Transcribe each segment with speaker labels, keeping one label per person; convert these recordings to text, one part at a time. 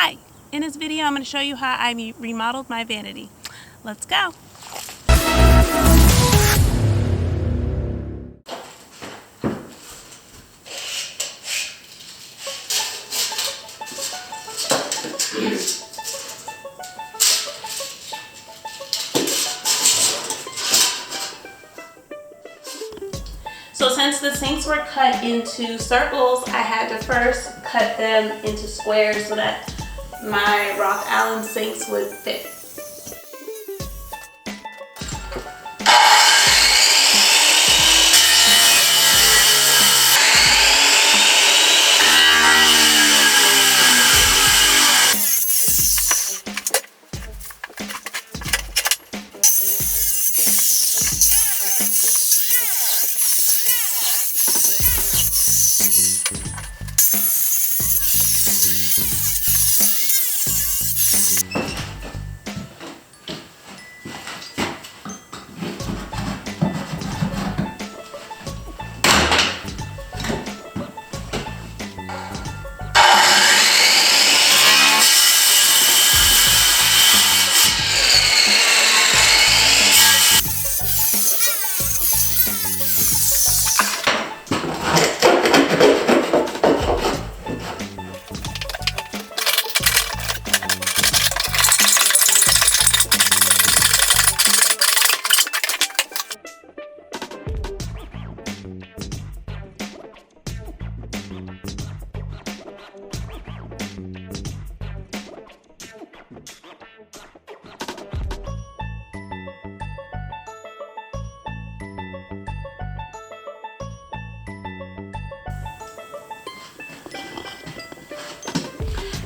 Speaker 1: Hi, in this video I'm going to show you how I remodeled my vanity. Let's go. So since the sinks were cut into circles, I had to first cut them into squares so that my Rock Allen sinks would fit.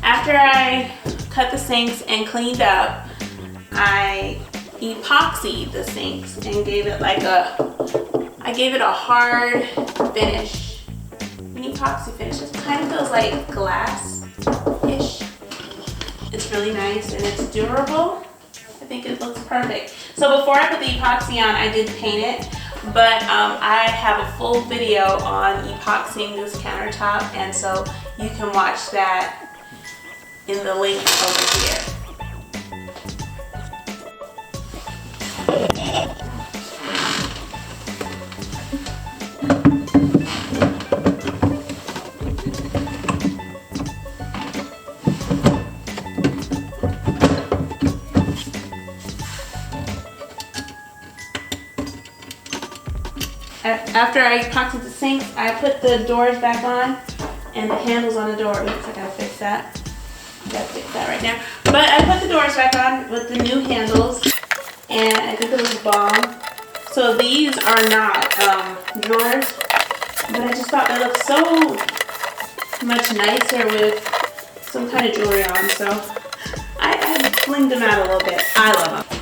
Speaker 1: After I cut the sinks and cleaned up, I epoxied the sinks and gave it a hard finish. An epoxy finish, it kind of feels like glass-ish. It's really nice and it's durable. I think it looks perfect. So before I put the epoxy on, I did paint it, but I have a full video on epoxying this countertop, and so you can watch that in the link over here. After I epoxied the sinks, I put the doors back on and the handles on the door. Oops, I gotta fix that. Gotta fix that right now. But I put the doors back on with the new handles, and I think it was bomb. So these are not drawers, but I just thought they looked so much nicer with some kind of jewelry on. So I flinged them out a little bit. I love them.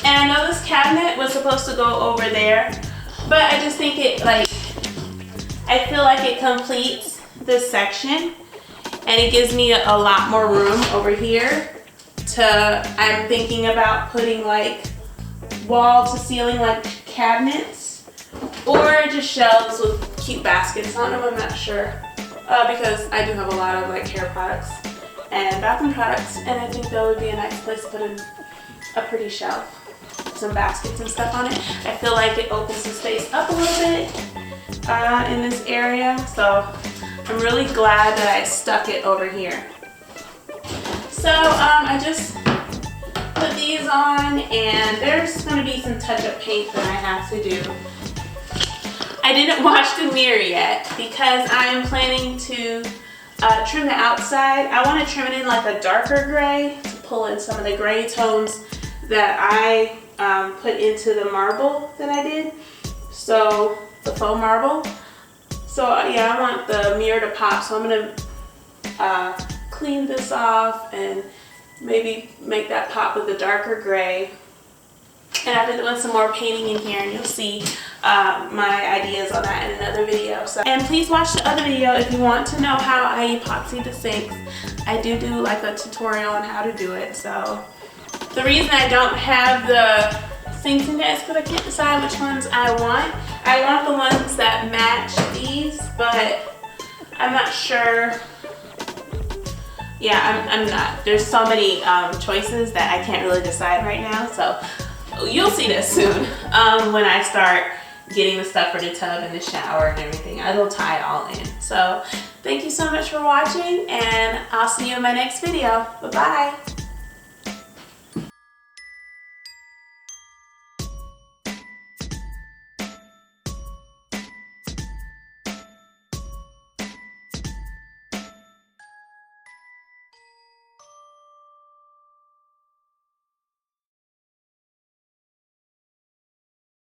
Speaker 1: And I know this cabinet was supposed to go over there, but I just think it, like, I feel like it completes this section and it gives me a lot more room over here I'm thinking about putting like wall to ceiling like cabinets or just shelves with cute baskets on them. I'm not sure because I do have a lot of like hair products and bathroom products, and I think that would be a nice place to put in a pretty shelf, some baskets and stuff on it. I feel like it opens the space up a little bit in this area, so I'm really glad that I stuck it over here. So I just put these on, and there's going to be some touch-up paint that I have to do. I didn't wash the mirror yet because I'm planning to trim the outside. I want to trim it in like a darker gray to pull in some of the gray tones that I put into the marble that I did. So the faux marble. So yeah, I want the mirror to pop. So I'm gonna clean this off and maybe make that pop with the darker gray. And I've been doing some more painting in here, and you'll see my ideas on that in another video. So, and please watch the other video if you want to know how I epoxy the sinks. I do like a tutorial on how to do it. So the reason I don't have the sinks in there is because I can't decide which ones I want. I want the ones that match these, but I'm not sure. Yeah, I'm not. There's so many choices that I can't really decide right now. So you'll see this soon when I start getting the stuff for the tub and the shower and everything. It'll tie it all in. So thank you so much for watching, and I'll see you in my next video. Bye-bye.